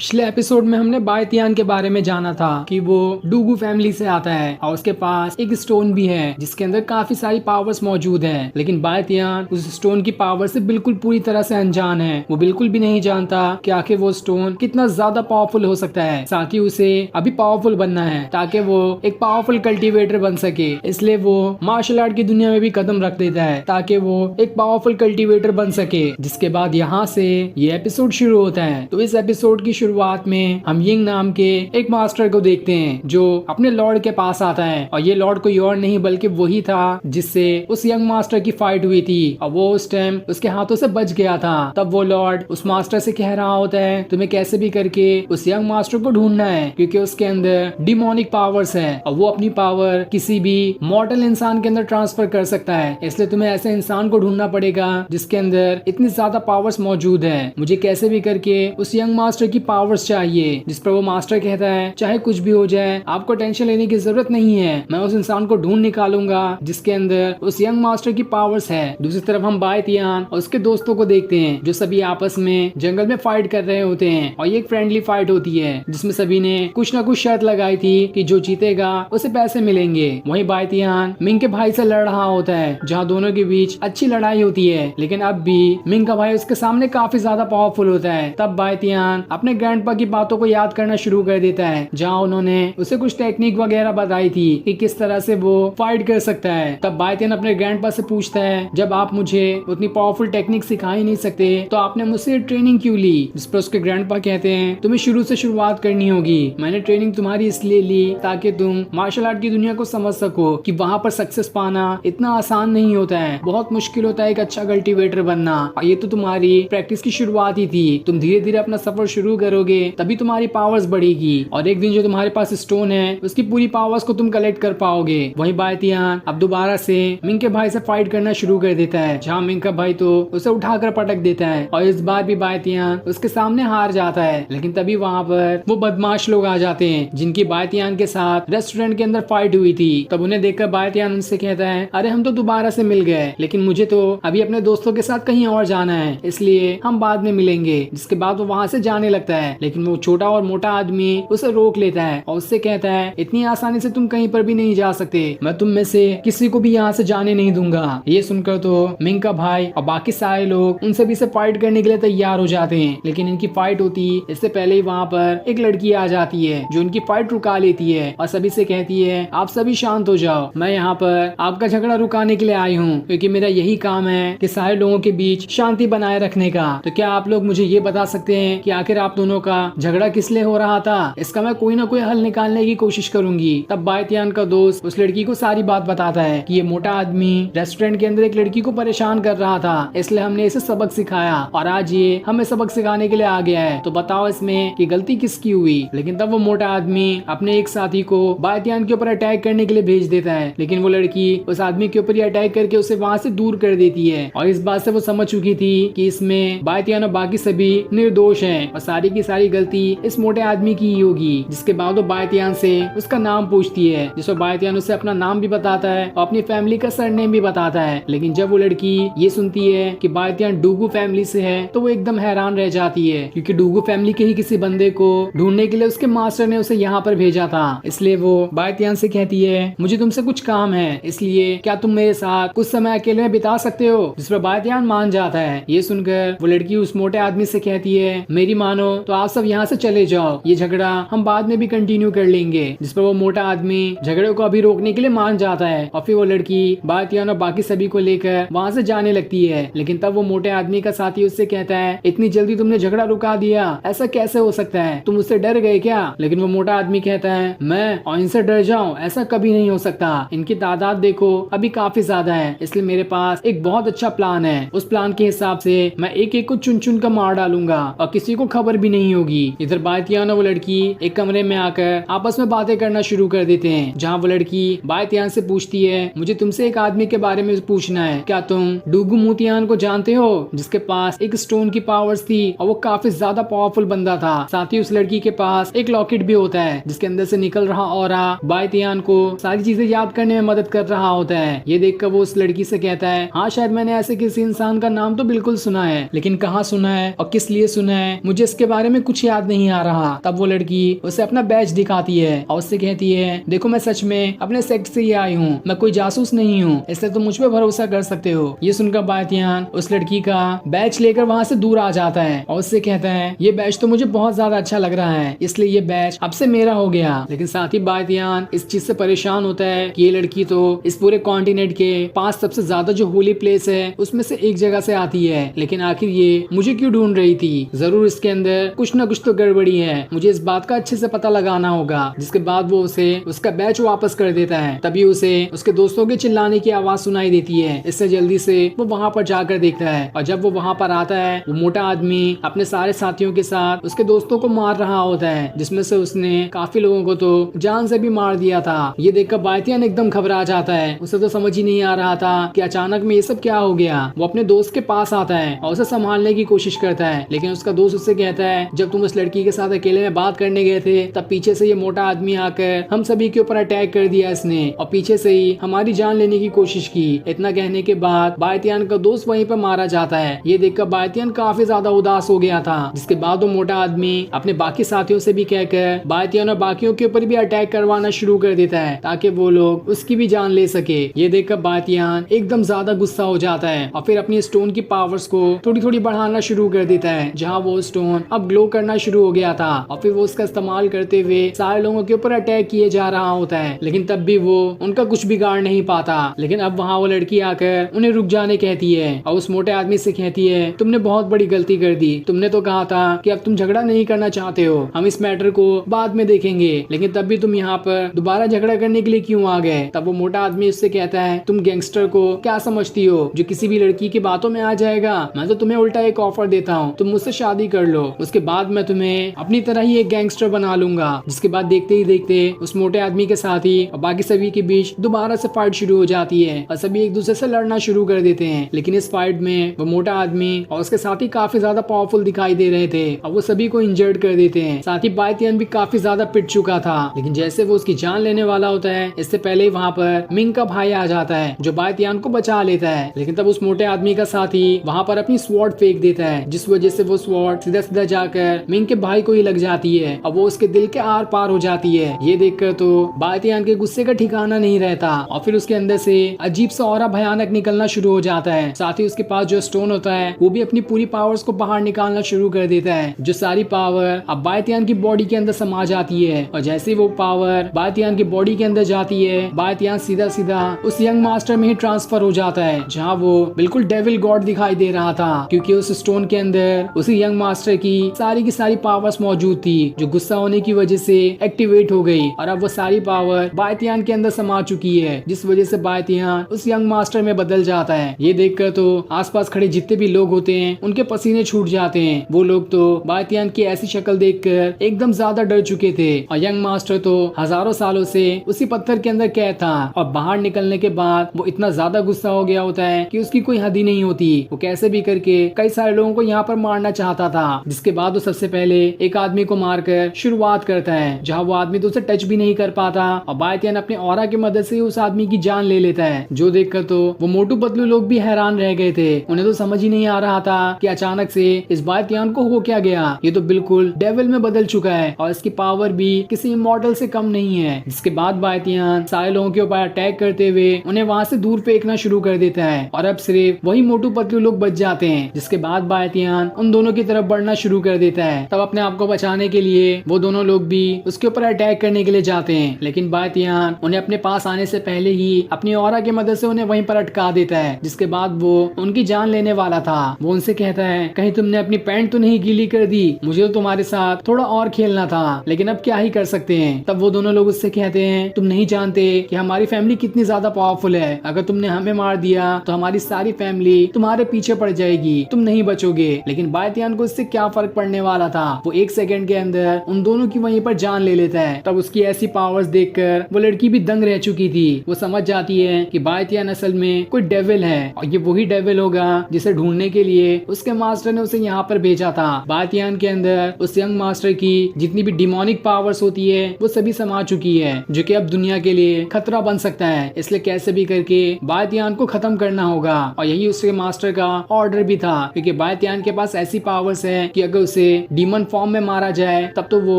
पिछले एपिसोड में हमने बायतियान के बारे में जाना था कि वो डूगू फैमिली से आता है और उसके पास एक स्टोन भी है जिसके अंदर काफी सारी पावर्स मौजूद हैं। लेकिन बायतियान उस स्टोन की पावर से बिल्कुल पूरी तरह से अनजान है। वो बिल्कुल भी नहीं जानता कि आखिर वो स्टोन कितना ज्यादा पावरफुल हो सकता है। साथ ही उसे अभी पावरफुल बनना है ताकि वो एक पावरफुल कल्टीवेटर बन सके। इसलिए वो मार्शल आर्ट की दुनिया में भी कदम रख देता है ताकि वो एक पावरफुल कल्टीवेटर बन सके। जिसके बाद यहाँ से ये एपिसोड शुरू होता है। तो इस एपिसोड की शुरुआत में हम यिंग नाम के एक मास्टर को देखते हैं जो अपने लॉर्ड के पास आता है और ये लॉर्ड कोई और नहीं बल्कि वही था जिससे उस यंग मास्टर की फाइट हुई थी और वो उस टाइम उसके हाथों से बच गया था। तब वो लॉर्ड उस मास्टर से कह रहा होता है तुम्हें कैसे भी करके उस यंग मास्टर को ढूंढना है क्योंकि उसके अंदर डिमोनिक पावर्स है और वो अपनी पावर किसी भी मॉर्टल इंसान के अंदर ट्रांसफर कर सकता है। इसलिए तुम्हें ऐसे इंसान को ढूंढना पड़ेगा जिसके अंदर इतनी ज्यादा पावर्स मौजूद है। मुझे कैसे भी करके उस यंग मास्टर की पावर्स चाहिए। जिस पर वो मास्टर कहता है चाहे कुछ भी हो जाए आपको टेंशन लेने की जरूरत नहीं है, मैं उस इंसान को ढूंढ निकालूंगा जिसके अंदर उस यंग मास्टर की पावर्स है। दूसरी तरफ हम बायतियान और उसके दोस्तों को देखते हैं जो सभी आपस में जंगल में फाइट कर रहे होते हैं और ये एक फ्रेंडली फाइट होती है जिसमें सभी ने कुछ ना कुछ शर्त लगाई थी कि जो जीतेगा उसे पैसे मिलेंगे। वहीं बायतियान मिंग के भाई से लड़ रहा होता है जहाँ दोनों के बीच अच्छी लड़ाई होती है। लेकिन अब भी मिंग का भाई उसके सामने काफी ज्यादा पावरफुल होता है। तब बायतियान अपने ग्रैंडपा की बातों को याद करना शुरू कर देता है जहाँ उन्होंने उसे कुछ टेक्निक वगैरह बताई थी कि किस तरह से वो फाइट कर सकता है। तब बायतियान अपने ग्रैंडपा से पूछता है जब आप मुझे उतनी पावरफुल टेक्निक सिखा ही नहीं सकते तो आपने मुझसे ट्रेनिंग क्यों ली। जिस पर उसके ग्रैंडपा कहते हैं तुम्हें शुरू से शुरुआत करनी होगी, मैंने ट्रेनिंग तुम्हारी इसलिए ली ताकि तुम मार्शल आर्ट की दुनिया को समझ सको कि वहाँ पर सक्सेस पाना इतना आसान नहीं होता है, बहुत मुश्किल होता है एक अच्छा कल्टीवेटर बनना। और ये तो तुम्हारी प्रैक्टिस की शुरुआत ही थी, तुम धीरे धीरे अपना सफर शुरू करोगे तभी तुम्हारी पावर्स बढ़ेगी और एक दिन जो तुम्हारे पास स्टोन है उसकी पूरी पावर्स को तुम कलेक्ट कर पाओगे। वहीं बायतियान अब दोबारा से मिंग के भाई से फाइट करना शुरू कर देता है जहाँ मिंग का भाई तो उसे उठाकर पटक देता है और इस बार भी बायतियान उसके सामने हार जाता है। लेकिन तभी वहाँ पर वो बदमाश लोग आ जाते हैं जिनकी बायतियान के साथ रेस्टोरेंट के अंदर फाइट हुई थी। तब उन्हें देखकर बायतियान उनसे कहता है अरे हम तो दोबारा से मिल गए लेकिन मुझे तो अभी अपने दोस्तों के साथ कहीं और जाना है इसलिए हम बाद में मिलेंगे। जिसके बाद वो वहाँ से जाने लगता है लेकिन वो छोटा और मोटा आदमी उसे रोक लेता है और उससे कहता है इतनी आसानी से तुम कहीं पर भी नहीं जा सकते, मैं तुम में से किसी को भी यहाँ से जाने नहीं दूंगा। ये सुनकर तो मिंग का भाई और बाकी सारे लोग उन सभी से फाइट करने के लिए तैयार हो जाते हैं। लेकिन इनकी फाइट होती इससे पहले ही वहाँ पर एक लड़की आ जाती है जो इनकी फाइट रुका लेती है और सभी से कहती है आप सभी शांत हो जाओ, मैं यहाँ पर आपका झगड़ा रुकाने के लिए आई हूँ क्योंकि मेरा यही काम है कि सारे लोगों के बीच शांति बनाए रखने का। तो क्या आप लोग मुझे ये बता सकते हैं कि आखिर आप दोनों का झगड़ा किस लिए हो रहा था, इसका मैं कोई ना कोई हल निकालने की कोशिश करूंगी। तब बायतियान का दोस्त उस लड़की को सारी बात बताता है कि ये मोटा आदमी रेस्टोरेंट के अंदर एक लड़की को परेशान कर रहा था इसलिए हमने इसे सबक सिखाया और आज ये हमें सबक सिखाने के लिए आ गया है, तो बताओ इसमें कि गलती किसकी हुई। लेकिन तब वो मोटा आदमी अपने एक साथी को बायतियान के ऊपर अटैक करने के लिए भेज देता है लेकिन वो लड़की उस आदमी के ऊपर ही अटैक करके उसे वहाँ से दूर कर देती है और इस बात से वो समझ चुकी थी कि इसमें बायतियान और बाकी सभी निर्दोष हैं और सारी की सारी गलती इस मोटे आदमी की ही होगी। जिसके बाद वो बायतियान से उसका नाम पूछती है जिस पर बायतियान उसे अपना नाम भी बताता है और अपनी फैमिली का सरनेम भी बताता है। लेकिन जब वो लड़की ये सुनती है कि बायतियान डूगू फैमिली से है तो वो एकदम हैरान रह जाती है क्योंकि डूगू फैमिली के ही किसी बंदे को ढूंढने के लिए उसके मास्टर ने उसे यहाँ पर भेजा था। इसलिए वो बायतियान से कहती है मुझे तुमसे कुछ काम है इसलिए क्या तुम मेरे साथ कुछ समय अकेले में बिता सकते हो। जिस पर बायतियान मान जाता है। ये सुनकर वो लड़की उस मोटे आदमी से कहती है मेरी मानो तो आप सब यहाँ से चले जाओ, ये झगड़ा हम बाद में भी कंटिन्यू कर लेंगे। जिस पर वो मोटा आदमी झगड़े को अभी रोकने के लिए मान जाता है और फिर वो लड़की बायतियान और बाकी सभी को लेकर वहाँ से जाने लगती है। लेकिन तब वो मोटे आदमी का साथी उससे कहता है इतनी जल्दी तुमने झगड़ा रुका दिया, ऐसा कैसे हो सकता है, तुम उससे डर गए क्या। लेकिन वो मोटा आदमी कहता है मैं और इनसे डर जाऊं, ऐसा कभी नहीं हो सकता, इनकी तादाद देखो अभी काफी ज्यादा है इसलिए मेरे पास एक बहुत अच्छा प्लान है। उस प्लान के हिसाब से मैं एक एक को चुन चुन कर मार डालूंगा और किसी को खबर भी नहीं होगी। इधर बायतियान और वो लड़की एक कमरे में आकर आपस में बातें करना शुरू कर देते हैं जहाँ वो लड़की बायतियान से पूछती है मुझे तुमसे एक आदमी के बारे में पूछना है, क्या तुम डूगू मूतियान को जानते हो जिसके पास एक स्टोन की पावर्स थी और वो काफी ज्यादा पावरफुल बंदा था। साथ ही उस लड़की के पास एक लॉकेट भी होता है जिसके अंदर से निकल रहा ऑरा बायतियान को सारी चीजें याद करने में मदद कर रहा होता है। ये देखकर वो उस लड़की से कहता है हाँ शायद मैंने ऐसे किसी इंसान का नाम तो बिल्कुल सुना है लेकिन कहाँ सुना है और किस लिए सुना है मुझे इसके बारे में कुछ याद नहीं आ रहा। तब वो लड़की उसे अपना बैज दिखाती है और उससे कहती है, देखो मैं सच में अपने सेक्ट से ही आई हूँ, मैं कोई जासूस नहीं हूँ, इसलिए तुम मुझ पे भरोसा कर सकते हो। ये सुनकर बायतियान उस लड़की का बैच लेकर वहाँ से दूर आ जाता है और उससे कहता है, ये बैच तो मुझे बहुत ज्यादा अच्छा लग रहा है, इसलिए ये बैच अब से मेरा हो गया। लेकिन साथ ही बायतियान इस चीज से परेशान होता है कि ये लड़की तो इस पूरे कॉन्टिनेंट के 5 सबसे ज्यादा जो होली प्लेस है उसमें से एक जगह से आती है, लेकिन आखिर ये मुझे क्यों ढूंढ रही थी? जरूर इसके अंदर कुछ न कुछ तो गड़बड़ी है, मुझे इस बात का अच्छे से पता लगाना होगा। जिसके बाद वो उसे उसका बैच वापस कर देता है। तभी उसे उसके दोस्तों के चिल्लाने की आवाज सुनाई देती है। इससे जल्दी से वो वहाँ पर जाकर देखता है और जब वो वहाँ पर आता है, वो मोटा आदमी अपने सारे साथियों के साथ उसके दोस्तों को मार रहा होता है, जिसमें से उसने काफी लोगों को तो जान से भी मार दिया था। ये देखकर बायतियान एकदम घबरा जाता है। उसे तो समझ ही नहीं आ रहा था कि अचानक में ये सब क्या हो गया। वो अपने दोस्त के पास आता है और उसे संभालने की कोशिश करता है, लेकिन उसका दोस्त उससे कहता है, जब तुम उस लड़की के साथ अकेले में बात करने गए थे तब पीछे से ये मोटा आदमी आकर हम सभी के ऊपर अटैक कर दिया इसने और पीछे से ही हमारी जान लेने की कोशिश की। इतना कहने के बाद बायतियान का दोस्त वहीं पर मारा जाता है। ये देखकर बायतियान काफी ज्यादा उदास हो गया था। जिसके बाद वो मोटा आदमी अपने बाकी साथियों से भी कहकर बायतियान और बाकियों के ऊपर भी अटैक करवाना शुरू कर देता है ताकि वो लोग उसकी भी जान ले सके। ये देखकर बायतियान एकदम ज्यादा गुस्सा हो जाता है और फिर अपनी स्टोन की पावर्स को थोड़ी थोड़ी बढ़ाना शुरू कर देता है। जहाँ वो स्टोन अब ग्लो करना शुरू हो गया था और फिर वो उसका इस्तेमाल करते हुए सारे लोगों के ऊपर अटैक किए जा रहा होता है, लेकिन तब भी वो उनका कुछ बिगाड़ नहीं पाता। लेकिन अब वहाँ वो लड़की आकर उन्हें रुक जाने कहती है और उस मोटे आदमी से कहती है, तुमने बहुत बड़ी गलती कर दी, तुमने तो कहा था कि अब तुम झगड़ा नहीं करना चाहते हो, हम इस मैटर को बाद में देखेंगे, लेकिन तब भी तुम यहाँ पर दोबारा झगड़ा करने के लिए क्यों आ गए? तब वो मोटा आदमी उससे कहता है, तुम गैंगस्टर को क्या समझती हो जो किसी भी लड़की की बातों में आ जाएगा? मैं तो तुम्हें उल्टा एक ऑफर देता हूँ, तुम मुझसे शादी कर लो, उसके बाद मैं तुम्हें अपनी तरह ही एक गैंगस्टर बना लूंगा। जिसके बाद देखते ही देखते उस मोटे आदमी के साथ ही और बाकी सभी के बीच दोबारा से फाइट शुरू हो जाती है और सभी एक दूसरे से लड़ना शुरू कर देते हैं। लेकिन इस फाइट में वो मोटा आदमी और उसके साथी काफी ज्यादा पावरफुल दिखाई दे रहे थे और वो सभी को इंजर्ड कर देते हैं। साथ ही बायतियान भी काफी ज्यादा पिट चुका था, लेकिन जैसे वो उसकी जान लेने वाला होता है इससे पहले ही वहाँ पर मिंग का भाई आ जाता है जो बायतियान को बचा लेता है। लेकिन तब उस मोटे आदमी का साथी वहाँ पर अपनी स्वॉर्ड फेंक देता है, जिस वजह से वो स्वॉर्ड सीधा सीधा जाकर मिंग के भाई को ही लग जाती है और वो उसके दिल के आर पार हो जाती है। ये देखकर तो बायतियान के गुस्से का ठिकाना नहीं रहता और फिर उसके अंदर से अजीब सा ऑरा भयानक निकलना शुरू हो जाता है। साथ ही उसके पास जो स्टोन होता है वो भी अपनी पूरी पावर्स को बाहर निकालना शुरू कर देता है, जो सारी पावर अब बायतियान की बॉडी के अंदर समा जाती है। और जैसे वो पावर बायतियान की बॉडी के अंदर जाती है, बायतियान सीधा सीधा उस यंग मास्टर में ही ट्रांसफर हो जाता है, जहाँ वो बिल्कुल डेविल गॉड दिखाई दे रहा था, क्योंकि उस स्टोन के अंदर उसी यंग मास्टर की सारी पावर्स मौजूद थी जो गुस्सा होने की वजह से एक्टिवेट हो गई और अब वो सारी पावर बायतियान के अंदर समा चुकी है, जिस वजह से बायतियान उस यंग मास्टर में बदल जाता है। ये देखकर तो आसपास खड़े जितने भी लोग होते हैं उनके पसीने छूट जाते हैं। वो लोग तो बायतियान की ऐसी शक्ल देखकर एकदम ज्यादा डर चुके थे और यंग मास्टर तो हजारों सालों से उसी पत्थर के अंदर कैद था और बाहर निकलने के बाद वो इतना ज्यादा गुस्सा हो गया होता है कि उसकी कोई हद ही नहीं होती। वो कैसे भी करके कई सारे लोगों को यहाँ पर मारना चाहता था, जिसके बाद वो सबसे पहले एक आदमी को मारकर शुरुआत करता है, जहाँ वो आदमी तो उसे टच भी नहीं कर पाता और बायतियान अपने ऑरा की मदद से उस आदमी की जान ले लेता है। जो देखकर तो वो मोटू पतलू लोग भी हैरान रह गए थे, उन्हें तो समझ ही नहीं आ रहा था कि अचानक से इस बायतियान को हो क्या गया। ये तो बिल्कुल डेविल में बदल चुका है और इसकी पावर भी किसी इमॉर्टल से कम नहीं है। जिसके बाद बायतियान सारे लोगों के ऊपर अटैक करते हुए उन्हें वहाँ से दूर फेंकना शुरू कर देता है और अब सिर्फ वही मोटू पतलू लोग बच जाते हैं। जिसके बाद बायतियान उन दोनों की तरफ बढ़ना शुरू कर देता है। तब अपने आप को बचाने के लिए वो दोनों लोग भी उसके ऊपर अटैक करने के लिए जाते हैं, लेकिन बायतियान उन्हें अपने पास आने से पहले ही अपनी ऑरा की मदद से उन्हें वहीं पर अटका देता है। जिसके बाद वो उनकी जान लेने वाला था। वो उनसे कहता है, कहीं तुमने अपनी पैंट तो नहीं गीली कर दी? मुझे तो तुम्हारे साथ थोड़ा और खेलना था, लेकिन अब क्या ही कर सकते हैं। तब वो दोनों लोग उससे कहते हैं, तुम नहीं जानते कि हमारी फैमिली कितनी ज्यादा पावरफुल है, अगर तुमने हमें मार दिया तो हमारी सारी फैमिली तुम्हारे पीछे पड़ जाएगी, तुम नहीं बचोगे। लेकिन बायतियान को इससे क्या फर्क पड़ने वाला था, वो एक सेकंड के अंदर उन दोनों की वहीं पर जान ले लेता है। तब उसकी ऐसी पावर्स देखकर वो लड़की भी दंग रह चुकी थी। वो समझ जाती है कि बायतियान असल में कोई डेविल है और ये वही डेविल होगा जिसे ढूंढने के लिए उसके मास्टर ने उसे यहाँ पर भेजा था। बायतियान के अंदर उस यंग मास्टर की जितनी भी डिमोनिक पावर्स होती है वो सभी समा चुकी है, जो कि अब दुनिया के लिए खतरा बन सकता है। इसलिए कैसे भी करके बायतियान को खत्म करना होगा और यही उसके मास्टर का ऑर्डर भी था, क्योंकि बायतियान के पास ऐसी पावर्स है कि अगर उसे उसे डीमन फॉर्म में मारा जाए तब तो वो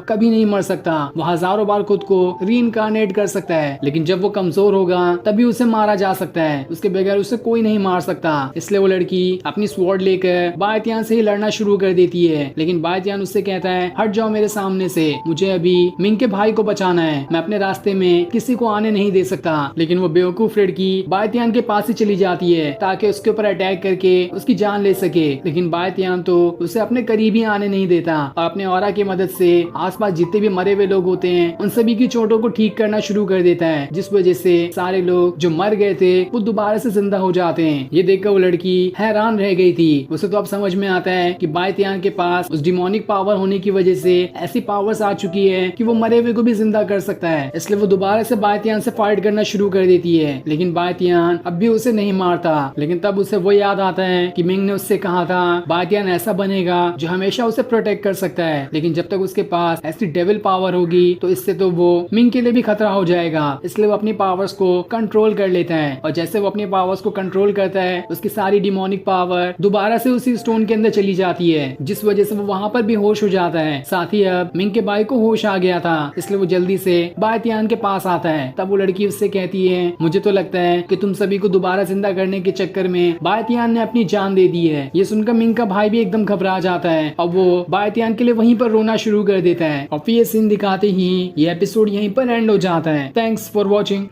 कभी नहीं मर सकता। वो हजारों बार खुद को रीइंकार्नेट कर सकता है, लेकिन जब वो कमजोर होगा तभी उसे मारा जा सकता है। उसके बगैर उसे कोई नहीं मार सकता। इसलिए वो लड़की अपनी स्वॉर्ड लेकर बायतियान से ही लड़ना शुरू कर देती है, लेकिन बायतियान उससे कहता है हट जाओ मेरे सामने से, मुझे अभी मिंग के भाई को बचाना है, मैं अपने रास्ते में किसी को आने नहीं दे सकता। लेकिन वो बेवकूफ लड़की बायतियान के पास ही चली जाती है ताकि उसके ऊपर अटैक करके उसकी जान ले सके, लेकिन बायतियान तो उसे अपने करीब ही आने नहीं देता और अपने ऑरा की मदद से आसपास जितने भी मरे हुए लोग होते हैं उन सभी की चोटों को ठीक करना शुरू कर देता है, जिस वजह से सारे लोग जो मर गए थे वो दोबारा से जिंदा हो जाते हैं। ये देखकर वो लड़की हैरान रह गई थी। उसे तो अब समझ में आता है कि बायतियान के पास उस डिमोनिक पावर होने की वजह से ऐसी पावर्स आ चुकी है कि वो मरे हुए को भी जिंदा कर सकता है। इसलिए वो दोबारा से बायतियान से फाइट करना शुरू कर देती है, लेकिन बायतियान अब भी उसे नहीं मारता। लेकिन तब उसे वो याद आता है कि मिंग ने उससे कहा था बायतियान ऐसा बनेगा जो हमेशा उसे प्रोटेक्ट कर सकता है, लेकिन जब तक उसके पास ऐसी डेविल पावर होगी तो इससे तो वो मिंग के लिए भी खतरा हो जाएगा। इसलिए वो अपनी पावर्स को कंट्रोल कर लेता है और जैसे वो अपनी पावर्स को कंट्रोल करता है उसकी सारी डिमोनिक पावर दोबारा से उसी स्टोन के अंदर चली जाती है, जिस वजह से वो वहाँ पर भी होश हो जाता है। साथ ही अब मिंग के भाई को होश आ गया था, इसलिए वो जल्दी से बायतियान के पास आता है। तब वो लड़की उससे कहती है मुझे तो लगता है कि तुम सभी को दोबारा जिंदा करने के चक्कर में बायतियान ने अपनी जान दे दी है। ये सुनकर मिंग का भाई भी एकदम घबरा जाता है और वो बायतियान के लिए वहीं पर रोना शुरू कर देता है और फिर ये सीन दिखाते ही ये एपिसोड यहीं पर एंड हो जाता है। Thanks for watching.